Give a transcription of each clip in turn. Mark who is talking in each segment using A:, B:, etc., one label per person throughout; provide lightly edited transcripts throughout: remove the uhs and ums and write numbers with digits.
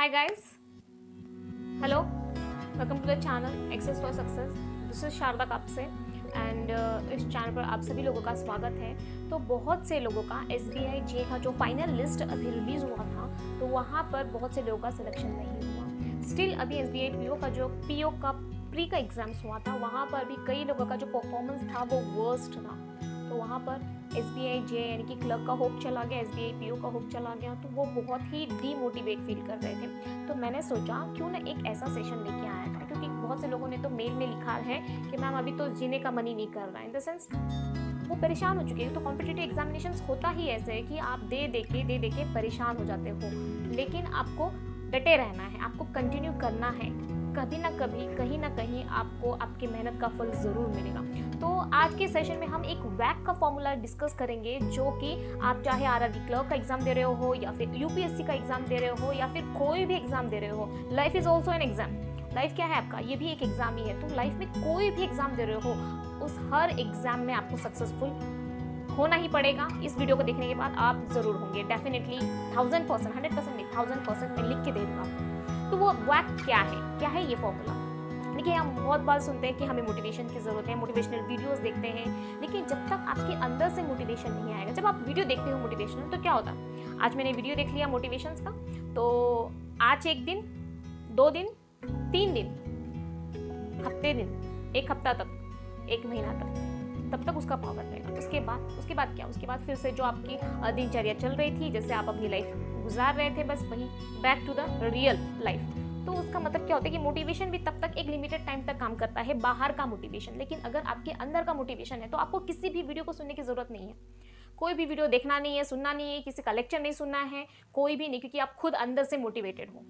A: Hi guys, hello, welcome to the channel Access for Success. This is Sharda Kapse and इस channel पर आप सभी लोगों का स्वागत है। तो बहुत से लोगों का SBI जे का जो फाइनल लिस्ट अभी रिलीज़ हुआ था तो वहाँ पर बहुत से लोगों का सिलेक्शन नहीं हुआ। स्टिल अभी SBI PO का जो PO का प्री का एग्ज़ाम्स हुआ था वहाँ पर भी कई लोगों का जो परफॉर्मेंस था वो वर्स्ट था। तो वहाँ पर SBI जे यानी कि क्लर्क का होप चला गया, SBI PO का होप चला गया, तो वो बहुत ही डीमोटिवेट फील कर रहे थे। तो मैंने सोचा क्यों ना एक ऐसा सेशन लेके आया था, क्योंकि बहुत से लोगों ने तो मेल में लिखा है कि मैम अभी तो जीने का मन ही नहीं कर रहा है, इन द सेंस वो परेशान हो चुके हैं। तो कॉम्पिटिटिव एग्जामिनेशंस होता ही ऐसे है कि आप दे दे के परेशान हो जाते हो, लेकिन आपको डटे रहना है, आपको कंटिन्यू करना है। कभी ना कभी कहीं ना कहीं आपको आपकी मेहनत का फल ज़रूर मिलेगा। तो आज के सेशन में हम एक वैक का फॉर्मूला डिस्कस करेंगे, जो कि आप चाहे RRB क्लर्क का एग्जाम दे रहे हो या फिर UPSC का एग्जाम दे रहे हो या फिर कोई भी एग्जाम दे रहे हो। Life is also an exam. Life क्या है आपका, ये भी एक एग्जाम ही है। तो लाइफ में कोई भी एग्जाम दे रहे हो, उस हर एग्जाम में आपको सक्सेसफुल होना ही पड़ेगा। इस वीडियो को देखने के बाद आप ज़रूर होंगे, डेफिनेटली 1000%, 100% नहीं, 1000% मैं लिख के दे दूँगा। तो वो वैक क्या है ये फॉर्मूला। देखिए, हम बहुत बार सुनते हैं कि हमें मोटिवेशन की ज़रूरत है, मोटिवेशनल वीडियोस देखते हैं, लेकिन जब तक आपके अंदर से मोटिवेशन नहीं आएगा, जब आप वीडियो देखते हो मोटिवेशनल, तो क्या होता है, आज मैंने वीडियो देख लिया मोटिवेशंस का, तो आज 1 दिन, 2 दिन, 3 दिन, हफ्ते दिन, 1 हफ्ता तक, 1 महीना तक, तब तक उसका पावर रहेगा। उसके बाद क्या, उसके बाद फिर से जो आपकी दिनचर्या चल रही थी, जैसे आप अपनी लाइफ गुजार रहे थे, बस वही back to the real life. तो उसका मतलब क्या होता है कि मोटिवेशन भी तब तक एक लिमिटेड टाइम तक काम करता है, बाहर का मोटिवेशन। लेकिन अगर आपके अंदर का मोटिवेशन है तो आपको किसी भी वीडियो को सुनने की ज़रूरत नहीं है, कोई भी वीडियो देखना नहीं है, सुनना नहीं है, किसी का लेक्चर नहीं सुनना है, कोई भी नहीं, क्योंकि आप खुद अंदर से मोटिवेटेड हो।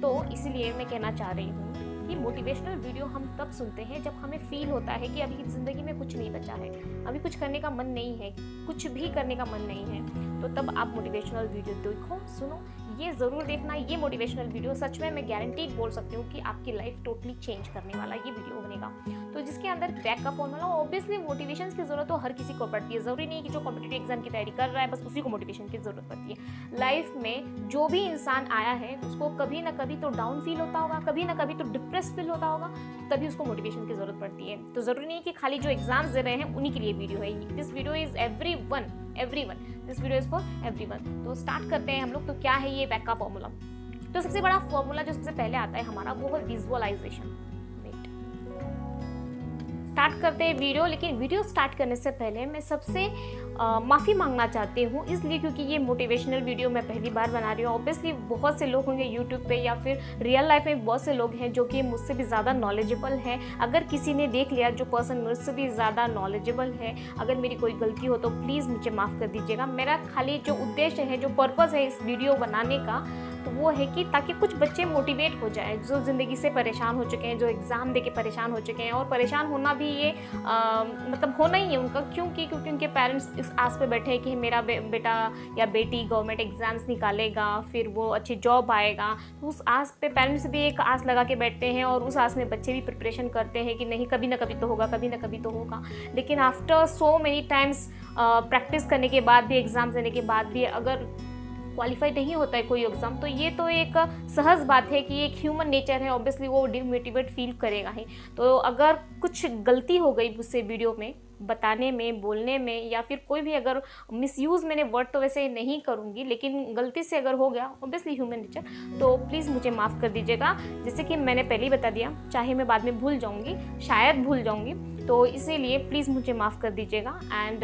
A: तो इसीलिए मैं कहना चाह रही हूँ कि मोटिवेशनल वीडियो हम तब सुनते हैं जब हमें फील होता है कि अभी ज़िंदगी में कुछ नहीं बचा है, अभी कुछ करने का मन नहीं है, कुछ भी करने का मन नहीं है, तो तब आप मोटिवेशनल वीडियो देखो, सुनो। ये ज़रूर देखना, ये मोटिवेशनल वीडियो सच में मैं गारंटीड बोल सकती हूँ कि आपकी लाइफ टोटली चेंज करने वाला ये वीडियो बनेगा। तो जिसके अंदर वैक का फॉर्मूला, ऑब्वियसली मोटिवेशन की ज़रूरत तो हर किसी को पड़ती है। ज़रूरी नहीं कि जो कॉम्पिटिटिव एग्जाम की तैयारी कर रहा है बस उसी को मोटिवेशन की ज़रूरत पड़ती है। लाइफ में जो भी इंसान आया है उसको कभी ना कभी तो डाउन फील होता होगा, कभी ना कभी तो डिप्रेस फील होता होगा, तो तभी उसको मोटिवेशन की ज़रूरत पड़ती है। तो ज़रूरी नहीं कि खाली जो एग्जाम्स दे रहे हैं उन्हीं के लिए वीडियो है। This video is everyone, this video is for everyone. तो स्टार्ट करते हैं हम लोग। तो क्या है ये वैक का फॉर्मूला? तो सबसे बड़ा फॉर्मूला जो सबसे पहले आता है हमारा, वो है विजुअलाइजेशन। स्टार्ट करते हैं वीडियो, लेकिन वीडियो स्टार्ट करने से पहले मैं सबसे माफ़ी मांगना चाहती हूँ, इसलिए क्योंकि ये मोटिवेशनल वीडियो मैं पहली बार बना रही हूँ। ऑब्वियसली बहुत से लोग होंगे यूट्यूब पे या फिर रियल लाइफ में बहुत से लोग हैं जो कि मुझसे भी ज़्यादा नॉलेजेबल हैं। अगर किसी ने देख लिया, जो पर्सन मुझसे भी ज़्यादा नॉलेजेबल है, अगर मेरी कोई गलती हो तो प्लीज़ मुझे माफ़ कर दीजिएगा। मेरा खाली जो उद्देश्य है, जो पर्पज़ है इस वीडियो बनाने का, तो वो है कि ताकि कुछ बच्चे मोटिवेट हो जाएं, जो ज़िंदगी से परेशान हो चुके हैं, जो एग्ज़ाम दे के परेशान हो चुके हैं। और परेशान होना भी ये मतलब होना ही है उनका, क्योंकि उनके पेरेंट्स इस आस पे बैठे हैं कि मेरा बेटा या बेटी गवर्नमेंट एग्ज़ाम्स निकालेगा, फिर वो अच्छी जॉब आएगा। तो उस आस पे पेरेंट्स भी एक आस लगा के बैठते हैं और उस आस में बच्चे भी प्रिपरेशन करते हैं कि नहीं, कभी ना कभी तो होगा, कभी ना कभी तो होगा। लेकिन after so many times practice करने के बाद भी, एग्ज़ाम देने के बाद भी अगर क्वालिफाई नहीं होता है कोई एग्ज़ाम, तो ये तो एक सहज बात है कि एक ह्यूमन नेचर है, ऑब्वियसली वो डिमोटिवेट फील करेगा ही। तो अगर कुछ गलती हो गई मुझसे वीडियो में बताने में, बोलने में, या फिर कोई भी अगर मिसयूज़, मैंने वर्ड तो वैसे नहीं करूँगी, लेकिन गलती से अगर हो गया, ऑब्वियसली ह्यूमन नेचर, तो प्लीज़ मुझे माफ़ कर दीजिएगा। जैसे कि मैंने पहले ही बता दिया, चाहे मैं बाद में भूल जाऊँगी, शायद भूल जाऊँगी, तो इसीलिए प्लीज़ मुझे माफ़ कर दीजिएगा। एंड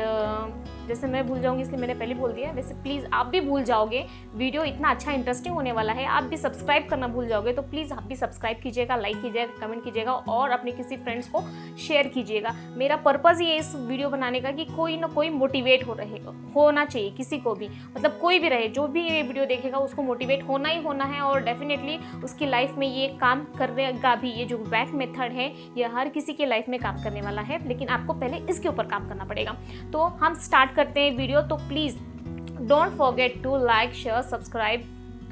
A: जैसे मैं भूल जाऊँगी इसलिए मैंने पहले बोल दिया, वैसे प्लीज़ आप भी भूल जाओगे। वीडियो इतना अच्छा इंटरेस्टिंग होने वाला है, आप भी सब्सक्राइब करना भूल जाओगे, तो प्लीज़ आप भी सब्सक्राइब कीजिएगा, लाइक कीजिएगा, कमेंट कीजिएगा और अपने किसी फ्रेंड्स को शेयर कीजिएगा। मेरा पर्पज़ ये इस वीडियो बनाने का कि कोई ना कोई मोटिवेट होना चाहिए, किसी को भी, मतलब कोई भी रहे, जो भी ये वीडियो देखेगा उसको मोटिवेट होना ही होना है, और डेफिनेटली उसकी लाइफ में ये काम करेगा भी। ये जो वैक मेथड है ये हर किसी के लाइफ में काम करने वाला है, लेकिन आपको पहले इसके ऊपर काम करना पड़ेगा। तो हम स्टार्ट करते हैं वीडियो। तो please don't forget to like, share, subscribe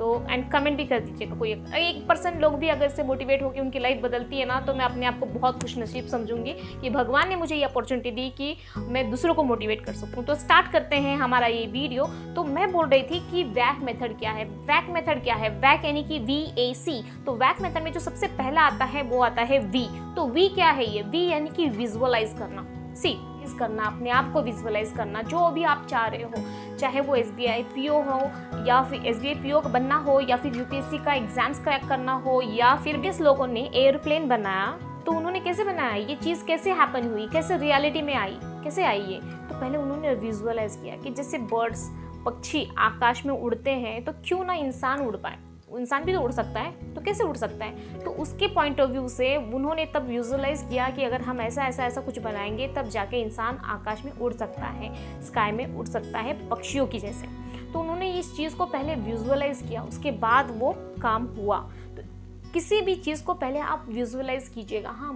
A: तो एंड कमेंट भी कर दीजिएगा। कोई 1% लोग भी अगर से मोटिवेट होकर उनकी लाइफ बदलती है ना, तो मैं अपने आप को बहुत खुशनसीब समझूंगी कि भगवान ने मुझे ये अपॉर्चुनिटी दी कि मैं दूसरों को मोटिवेट कर सकूँ। तो स्टार्ट करते हैं हमारा ये वीडियो। तो मैं बोल रही थी कि वैक मेथड क्या है। वैक मेथड क्या है? वैक यानी कि VAC। तो वैक मेथड में जो सबसे पहला आता है वो आता है V। तो V क्या है? ये V यानी कि विजुअलाइज करना। सी करना, अपने आप को विजुअलाइज करना, जो भी आप चाह रहे हो, चाहे वो SBI PO हो या फिर SBI PO बनना हो या फिर UPSC का एग्जाम्स क्रैक करना हो या फिर जिस लोगों ने एयरप्लेन बनाया तो उन्होंने कैसे बनाया, ये चीज़ कैसे हैपन हुई, कैसे रियलिटी में आई, कैसे आई ये। तो पहले उन्होंने विजुअलाइज किया कि जैसे बर्ड्स पक्षी आकाश में उड़ते हैं तो क्यों ना इंसान उड़ पाए, इंसान भी तो उड़ सकता है, तो कैसे उड़ सकता है। तो उसके पॉइंट ऑफ व्यू से उन्होंने तब विजुअलाइज किया कि अगर हम ऐसा ऐसा ऐसा कुछ बनाएंगे तब जाके इंसान आकाश में उड़ सकता है, स्काई में उड़ सकता है पक्षियों की जैसे। तो उन्होंने इस चीज़ को पहले विजुअलाइज किया, उसके बाद वो काम हुआ। तो किसी भी चीज़ को पहले आप विजुअलाइज कीजिएगा। हाँ,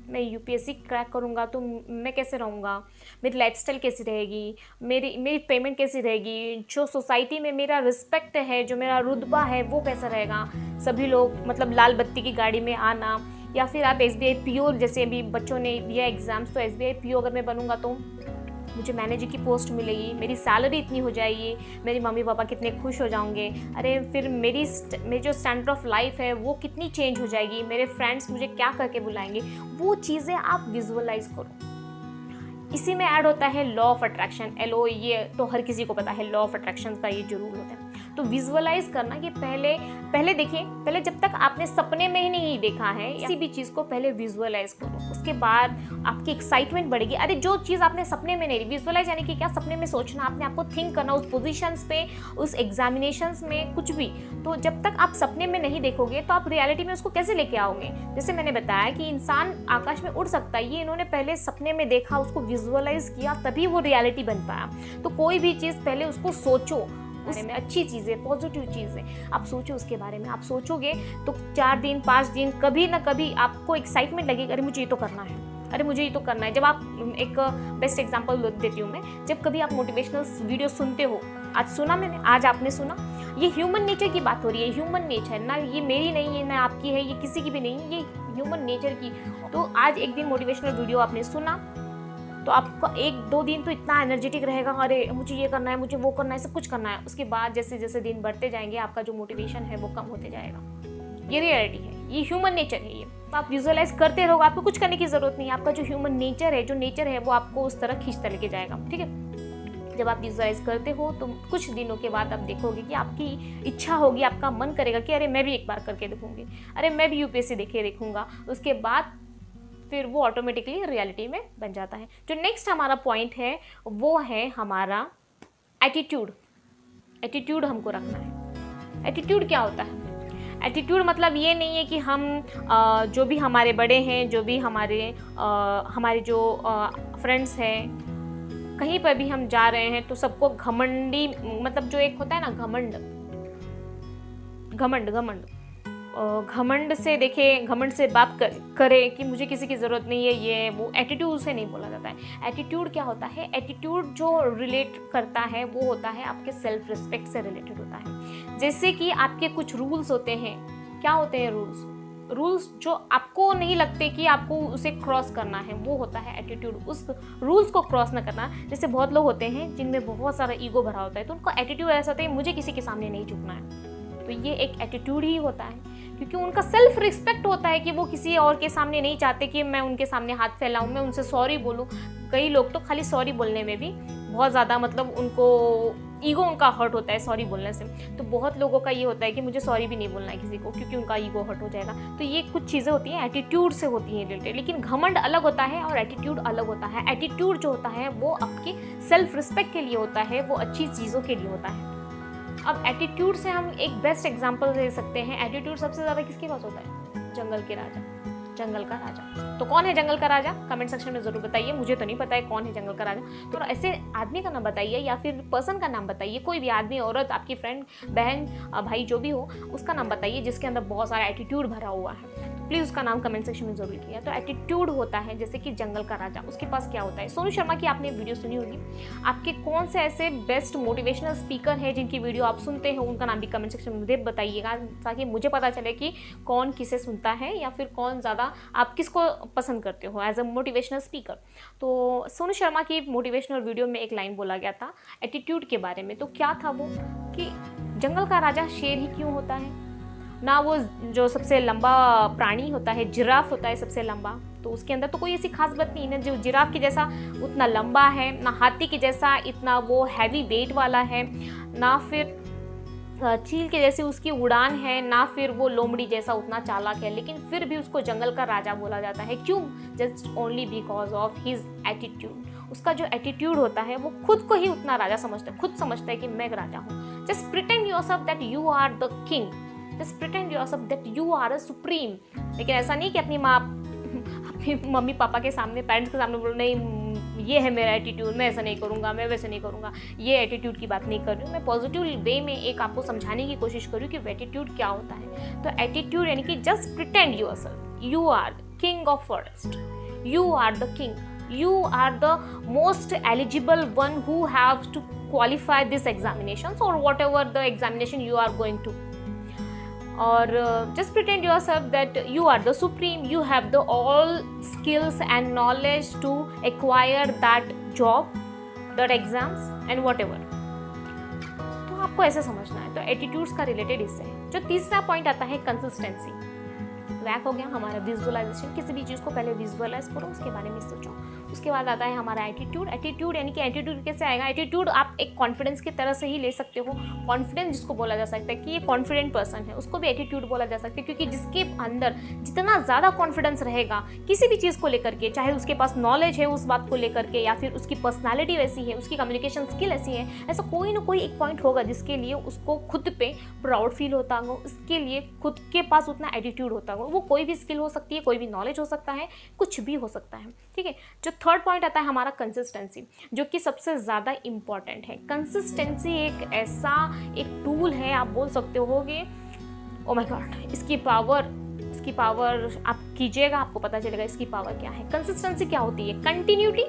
A: मैं UPSC क्रैक करूँगा तो मैं कैसे रहूँगा, मेरी लाइफस्टाइल कैसी रहेगी, मेरी पेमेंट कैसी रहेगी, जो सोसाइटी में मेरा रिस्पेक्ट है, जो मेरा रुतबा है वो कैसा रहेगा, सभी लोग मतलब लाल बत्ती की गाड़ी में आना। या फिर आप SBI PO जैसे अभी बच्चों ने दिया एग्ज़ाम्स, तो SBI PO अगर मैं बनूँगा तो मुझे मैनेजर की पोस्ट मिलेगी, मेरी सैलरी इतनी हो जाएगी, मेरे मम्मी पापा कितने खुश हो जाओगे, अरे फिर मेरी जो स्टैंडर्ड ऑफ लाइफ है वो कितनी चेंज हो जाएगी, मेरे फ्रेंड्स मुझे क्या करके बुलाएंगे, वो चीज़ें आप विजुअलाइज करो। इसी में ऐड होता है लॉ ऑफ अट्रैक्शन, LO। ये तो हर किसी को पता है, लॉ ऑफ अट्रैक्शन का ये जो रूल होता है। तो विजुअलाइज करना कि पहले देखिए, पहले जब तक आपने सपने में ही नहीं देखा है किसी भी चीज़ को, पहले विजुअलाइज करो, उसके बाद आपकी एक्साइटमेंट बढ़ेगी। अरे जो चीज़ आपने सपने में नहीं, विजुअलाइज यानी कि क्या, सपने में सोचना, आपने आपको थिंक करना उस पोजीशंस पे, उस एग्जामिनेशंस में, कुछ भी। तो जब तक आप सपने में नहीं देखोगे तो आप रियलिटी में उसको कैसे लेके आओगे। जैसे मैंने बताया कि इंसान आकाश में उड़ सकता है, ये इन्होंने पहले सपने में देखा, उसको विजुअलाइज किया, तभी वो रियलिटी बन पाया। तो कोई भी चीज़ पहले उसको सोचो, उसमें अच्छी चीज़ें, पॉजिटिव चीज़ें आप सोचो, उसके बारे में आप सोचोगे तो 4 दिन 5 दिन कभी ना कभी आपको एक्साइटमेंट लगेगी, अरे मुझे ये तो करना है, अरे मुझे ये तो करना है। जब आप, एक बेस्ट एग्जांपल देती हूँ मैं, जब कभी आप मोटिवेशनल वीडियो सुनते हो, आज सुना मैंने, आज आपने सुना, ये ह्यूमन नेचर की बात हो रही है, ह्यूमन नेचर ना, ये मेरी नहीं है ना आपकी है, ये किसी की भी नहीं है, ये ह्यूमन नेचर की। तो आज एक दिन मोटिवेशनल वीडियो आपने सुना तो आपका 1-2 दिन तो इतना एनर्जेटिक रहेगा, अरे मुझे ये करना है, मुझे वो करना है, सब कुछ करना है। उसके बाद जैसे जैसे दिन बढ़ते जाएंगे आपका जो मोटिवेशन है वो कम होते जाएगा। ये रियलिटी है, ये ह्यूमन नेचर है। ये आप विजुअलाइज करते रहोगे, आपको कुछ करने की जरूरत नहीं है, आपका जो ह्यूमन नेचर है, जो नेचर है वो आपको उस तरह खींचता लेके जाएगा। ठीक है, जब आप विजुअलाइज करते हो तो कुछ दिनों के बाद आप देखोगे कि आपकी इच्छा होगी, आपका मन करेगा कि अरे मैं भी एक बार करके देखूंगी, अरे मैं भी UPSC देखूंगा। उसके बाद फिर वो ऑटोमेटिकली रियलिटी में बन जाता है। जो नेक्स्ट हमारा पॉइंट है वो है हमारा एटीट्यूड। एटीट्यूड हमको रखना है। एटीट्यूड क्या होता है? एटीट्यूड मतलब ये नहीं है कि हम जो भी हमारे बड़े हैं, जो भी हमारे जो फ्रेंड्स हैं, कहीं पर भी हम जा रहे हैं तो सबको घमंडी, मतलब जो एक होता है ना घमंड से देखे, घमंड से बात करे कि मुझे किसी की ज़रूरत नहीं है, ये वो एटीट्यूड से नहीं बोला जाता है। एटीट्यूड क्या होता है? एटीट्यूड जो रिलेट करता है वो होता है आपके सेल्फ रिस्पेक्ट से रिलेटेड होता है। जैसे कि आपके कुछ रूल्स होते हैं। क्या होते हैं रूल्स जो आपको नहीं लगते कि आपको उसे क्रॉस करना है, वो होता है एटीट्यूड। उस रूल्स को क्रॉस न करना। जैसे बहुत लोग होते हैं जिनमें बहुत सारा ईगो भरा होता है, तो उनका एटीट्यूड ऐसा होता है मुझे किसी के सामने नहीं झुकना है, तो ये एक एटीट्यूड ही होता है, क्योंकि उनका सेल्फ रिस्पेक्ट होता है कि वो किसी और के सामने नहीं चाहते कि मैं उनके सामने हाथ फैलाऊं, मैं उनसे सॉरी बोलूं। कई लोग तो खाली सॉरी बोलने में भी बहुत ज़्यादा, मतलब उनको ईगो उनका हर्ट होता है सॉरी बोलने से। तो बहुत लोगों का ये होता है कि मुझे सॉरी भी नहीं बोलना है किसी को, क्योंकि उनका ईगो हर्ट हो जाएगा। तो ये कुछ चीज़ें होती हैं एटीट्यूड से होती हैं रिलेटेड। लेकिन घमंड अलग होता है और एटीट्यूड अलग होता है। एटीट्यूड जो होता है वो आपके सेल्फ रिस्पेक्ट के लिए होता है, वो अच्छी चीज़ों के लिए होता है। अब एटीट्यूड से हम एक बेस्ट एग्जांपल दे सकते हैं। एटीट्यूड सबसे ज़्यादा किसके पास होता है? जंगल के राजा, जंगल का राजा। तो कौन है जंगल का राजा? कमेंट सेक्शन में ज़रूर बताइए, मुझे तो नहीं पता है कौन है जंगल का राजा। तो ऐसे आदमी का नाम बताइए या फिर पर्सन का नाम बताइए, कोई भी आदमी, औरत, आपकी फ्रेंड, बहन, भाई, जो भी हो, उसका नाम बताइए जिसके अंदर बहुत सारा एटीट्यूड भरा हुआ है। प्लीज़ उसका नाम कमेंट सेक्शन में जरूर लिखिएगा। तो एटीट्यूड होता है जैसे कि जंगल का राजा, उसके पास क्या होता है। सोनू शर्मा की आपने वीडियो सुनी होगी, आपके कौन से ऐसे बेस्ट मोटिवेशनल स्पीकर हैं जिनकी वीडियो आप सुनते हैं, उनका नाम भी कमेंट सेक्शन में मुझे बताइएगा, ताकि मुझे पता चले कि कौन किसे सुनता है या फिर कौन ज़्यादा आप किसको पसंद करते हो एज अ मोटिवेशनल स्पीकर। तो सोनू शर्मा की मोटिवेशनल वीडियो में एक लाइन बोला गया था एटीट्यूड के बारे में। तो क्या था वो कि जंगल का राजा शेर ही क्यों होता है, ना वो जो सबसे लंबा प्राणी होता है जिराफ होता है सबसे लंबा, तो उसके अंदर तो कोई ऐसी खास बात नहीं है ना, जो जिराफ के जैसा उतना लंबा है, ना हाथी के जैसा इतना वो हैवी वेट वाला है, ना फिर चील के जैसी उसकी उड़ान है, ना फिर वो लोमड़ी जैसा उतना चालाक है, लेकिन फिर भी उसको जंगल का राजा बोला जाता है। क्यों? Just only because of his attitude. उसका जो एटीट्यूड होता है वो खुद को ही उतना राजा समझता है, खुद समझता है कि मैं एक राजा हूँ। Just pretend yourself that you are the king, just pretend yourself that you are a supreme. लेकिन ऐसा नहीं कि अपनी मम्मी पापा के सामने, पेरेंट्स के सामने बोलो नहीं ये है मेरा एटीट्यूड, मैं ऐसा नहीं करूँगा, मैं वैसे नहीं करूँगा। ये एटीट्यूड की बात नहीं कर रही हूँ मैं, पॉजिटिव वे में एक आपको समझाने की कोशिश कर रही हूँ कि एटीट्यूड क्या होता है। तो एटीट्यूड यानी कि just pretend yourself you are king of forest, you are the king, you are the most eligible one who have to qualify this examinations or whatever the examination you are going to, or just pretend yourself that you are the supreme, you have the all skills and knowledge to acquire that job, that exams and whatever। तो आपको ऐसे समझना है। तो attitudes का related इससे है। जो तीसरा पॉइंट आता है कंसिस्टेंसी। वैक हो गया हमारा विजुअलाइजेशन, किसी भी चीज़ को पहले विजुअलाइज करो, उसके बारे में सोचो। उसके बाद आता है हमारा एटीट्यूड। एटीट्यूड यानी कि एटीट्यूड कैसे आएगा? एटीट्यूड आप एक कॉन्फिडेंस की तरह से ही ले सकते हो। कॉन्फिडेंस जिसको बोला जा सकता है कि ये कॉन्फिडेंट पर्सन है, उसको भी एटीट्यूड बोला जा सकता है, क्योंकि जिसके अंदर जितना ज़्यादा कॉन्फिडेंस रहेगा किसी भी चीज़ को लेकर के, चाहे उसके पास नॉलेज है उस बात को लेकर के, या फिर उसकी पर्सनैलिटी वैसी है, उसकी कम्युनिकेशन स्किल ऐसी है, ऐसा कोई ना कोई एक पॉइंट होगा जिसके लिए उसको खुद पे प्राउड फील होता हो, उसके लिए खुद के पास उतना एटीट्यूड होता हो। वो कोई भी स्किल हो सकती है, कोई भी नॉलेज हो सकता है, कुछ भी हो सकता है, ठीक है। जो थर्ड पॉइंट आता है हमारा कंसिस्टेंसी, जो कि सबसे ज़्यादा इम्पॉर्टेंट है। कंसिस्टेंसी एक ऐसा एक टूल है, आप बोल सकते हो कि ओ माय गॉड, इसकी पावर आप कीजिएगा, आपको पता चलेगा इसकी पावर क्या है। कंसिस्टेंसी क्या होती है? कंटिन्यूटी।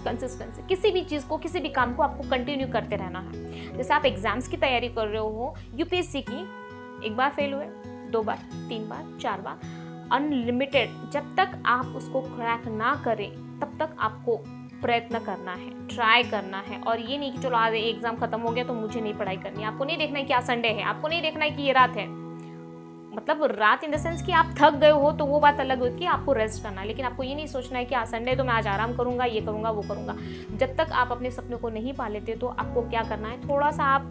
A: कंसिस्टेंसी, किसी भी चीज़ को, किसी भी काम को आपको कंटिन्यू करते रहना है। जैसे आप एग्जाम्स की तैयारी कर रहे हो, यूपीएससी की, एक बार फेल हुए, 2 बार, 3 बार, 4 बार, अनलिमिटेड, जब तक आप उसको क्रैक ना करें तब तक आपको प्रयत्न करना है, ट्राई करना है। और ये नहीं कि चलो आज एग्जाम खत्म हो गया तो मुझे नहीं पढ़ाई करनी है। आपको नहीं देखना है कि आज संडे है, आपको नहीं देखना है कि ये रात है, मतलब रात इन द सेंस कि आप थक गए हो तो वो बात अलग होती है, आपको रेस्ट करना है। लेकिन आपको ये नहीं सोचना है कि आज संडे तो मैं आज आराम करूंगा, ये करूंगा, वो करूंगा। जब तक आप अपने सपनों को नहीं पा लेते तो आपको क्या करना है, थोड़ा सा आप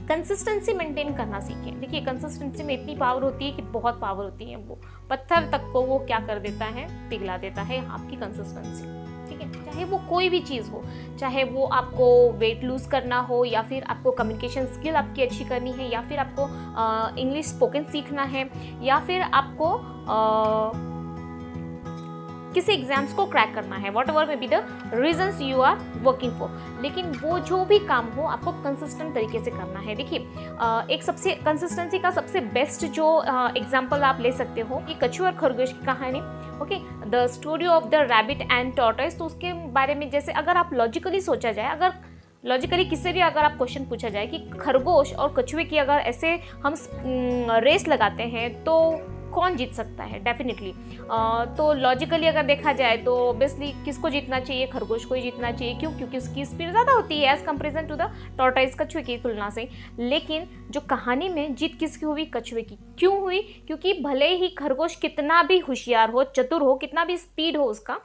A: कंसिस्टेंसी मेंटेन करना सीखें। देखिए कंसिस्टेंसी में इतनी पावर होती है कि बहुत पावर होती है, वो पत्थर तक को वो क्या कर देता है, पिघला देता है आपकी कंसिस्टेंसी, ठीक है। चाहे वो कोई भी चीज़ हो, चाहे वो आपको वेट लूज करना हो, या फिर आपको कम्युनिकेशन स्किल आपकी अच्छी करनी है, या फिर आपको इंग्लिश स्पोकन सीखना है, या फिर आपको किसी एग्जाम्स को क्रैक करना है, whatever may be the reasons you are working for. लेकिन वो जो भी काम हो आपको कंसिस्टेंट तरीके से करना है। देखिए एक सबसे कंसिस्टेंसी का सबसे बेस्ट जो एग्जाम्पल आप ले सकते हो, ये कछुआ और खरगोश की कहानी, okay, the story of the rabbit and tortoise. तो उसके बारे में जैसे अगर आप लॉजिकली सोचा जाए, अगर लॉजिकली किससे भी अगर आप क्वेश्चन पूछा जाए कि खरगोश और कछुए की अगर ऐसे हम रेस लगाते हैं तो कौन जीत सकता है, डेफिनेटली। तो लॉजिकली अगर देखा जाए तो ऑब्वियसली किसको जीतना चाहिए, खरगोश को ही जीतना चाहिए। क्यों? क्योंकि उसकी स्पीड ज़्यादा होती है as comparison to the tortoise, कछुए की तुलना से। लेकिन जो कहानी में जीत किसकी हुई? कछुए की। क्यों हुई? क्योंकि भले ही खरगोश कितना भी होशियार हो, चतुर हो, कितना भी स्पीड हो उसका,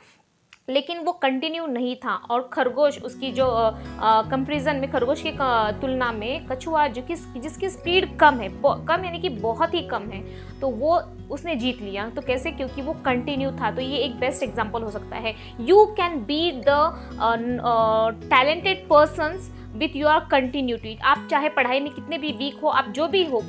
A: लेकिन वो कंटिन्यू नहीं था। और खरगोश उसकी जो कंपेरिजन में, खरगोश की तुलना में कछुआ जो कि जिसकी स्पीड कम है, कम यानी कि बहुत ही कम है, तो वो उसने जीत लिया। तो कैसे? क्योंकि वो कंटिन्यू था। तो ये एक बेस्ट एग्जांपल हो सकता है। You can be the talented persons with your continuity. आप चाहे पढ़ाई में कितने भी वीक हो, आप जो भी हो,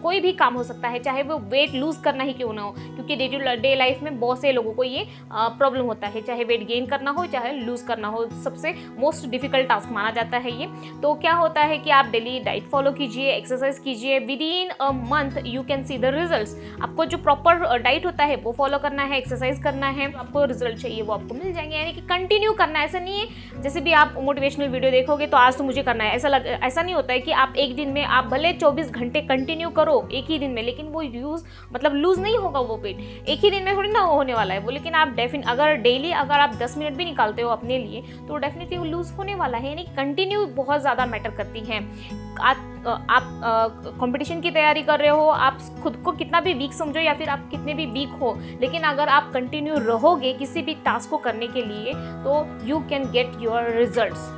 A: कोई भी काम हो सकता है, चाहे वो वेट लूज करना ही क्यों ना हो, क्योंकि डे टू डे लाइफ में बहुत से लोगों को ये प्रॉब्लम होता है, चाहे वेट गेन करना हो चाहे लूज करना हो, सबसे मोस्ट डिफिकल्ट टास्क माना जाता है ये। तो क्या होता है कि आप डेली डाइट फॉलो कीजिए, एक्सरसाइज कीजिए, with in a month you can see the results. आपको जो प्रॉपर डाइट होता है वो फॉलो करना है, एक्सरसाइज करना है, आपको रिजल्ट चाहिए वो आपको मिल जाएंगे। यानी कि कंटिन्यू करना है, ऐसा नहीं है जैसे भी आप मोटिवेशनल वीडियो देखोगे तो आज तो मुझे करना है, ऐसा नहीं होता है कि आप एक दिन में, आप भले 24 घंटे कंटिन्यू करो एक ही दिन में, लेकिन वो लूज नहीं होगा वो वेट, एक ही दिन में थोड़ी ना होने वाला है वो। लेकिन आप अगर डेली अगर आप 10 मिनट भी निकालते हो अपने लिए तो डेफिनेटली वो लूज होने वाला है। यानी कंटिन्यू बहुत ज़्यादा मैटर करती है। आप कंपटीशन की तैयारी कर रहे हो, आप खुद को कितना भी वीक समझो या फिर आप कितने भी वीक हो, लेकिन अगर आप कंटिन्यू रहोगे किसी भी टास्क को करने के लिए तो you can get your results.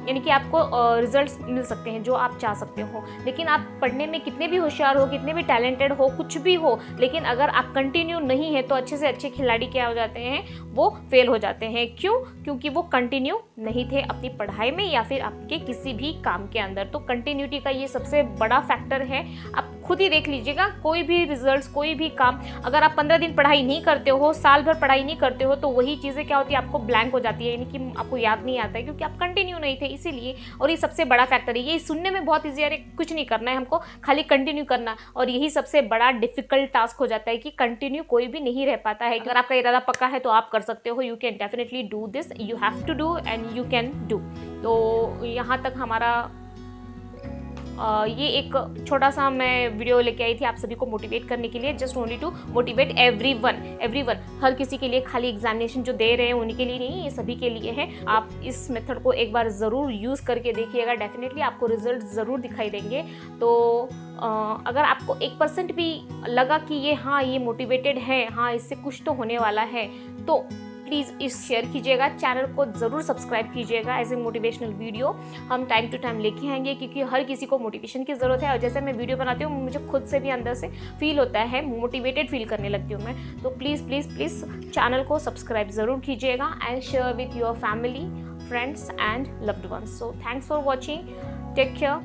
A: यानी कि आपको रिजल्ट्स मिल सकते हैं जो आप चाह सकते हो। लेकिन आप पढ़ने में कितने भी होशियार हो, कितने भी टैलेंटेड हो, कुछ भी हो, लेकिन अगर आप कंटिन्यू नहीं है तो अच्छे से अच्छे खिलाड़ी क्या हो जाते हैं, वो फेल हो जाते हैं। क्यों? क्योंकि वो कंटिन्यू नहीं थे अपनी पढ़ाई में या फिर आपके किसी भी काम के अंदर। तो कंटिन्यूटी का ये सबसे बड़ा फैक्टर है। आप खुद ही देख लीजिएगा, कोई भी रिजल्ट्स, कोई भी काम, अगर आप 15 दिन पढ़ाई नहीं करते हो, साल भर पढ़ाई नहीं करते हो, तो वही चीज़ें क्या होती है, आपको ब्लैंक हो जाती है, यानी कि आपको याद नहीं आता है क्योंकि आप कंटिन्यू नहीं थे इसीलिए। और ये सबसे बड़ा फैक्टर है। ये सुनने में बहुत ईजी है, कुछ नहीं करना है हमको, खाली कंटिन्यू करना, और यही सबसे बड़ा डिफिकल्ट टास्क हो जाता है कि कंटिन्यू कोई भी नहीं रह पाता है। अगर आपका इरादा पक्का है तो आप कर सकते हो। You can definitely do this, you have to do and you can do. तो यहाँ तक हमारा ये एक छोटा सा मैं वीडियो लेके आई थी आप सभी को मोटिवेट करने के लिए, just only to motivate everyone. हर किसी के लिए, खाली एग्जामिनेशन जो दे रहे हैं उन्हीं के लिए नहीं, ये सभी के लिए है। आप इस मेथड को एक बार ज़रूर यूज़ करके देखिएगा, डेफिनेटली आपको रिजल्ट ज़रूर दिखाई देंगे। तो अगर आपको 1% भी लगा कि ये मोटिवेटेड है, हाँ इससे कुछ तो होने वाला है, तो प्लीज़ इस शेयर कीजिएगा, चैनल को ज़रूर सब्सक्राइब कीजिएगा। ऐसे मोटिवेशनल वीडियो हम टाइम टू टाइम लेके आएंगे, क्योंकि हर किसी को मोटिवेशन की ज़रूरत है। और जैसे मैं वीडियो बनाती हूँ मुझे खुद से भी अंदर से फील होता है, मोटिवेटेड फील करने लगती हूँ मैं। तो प्लीज़ प्लीज़ प्लीज़ चैनल को सब्सक्राइब ज़रूर कीजिएगा and share with your family, friends and loved ones. So thanks for watching, take care.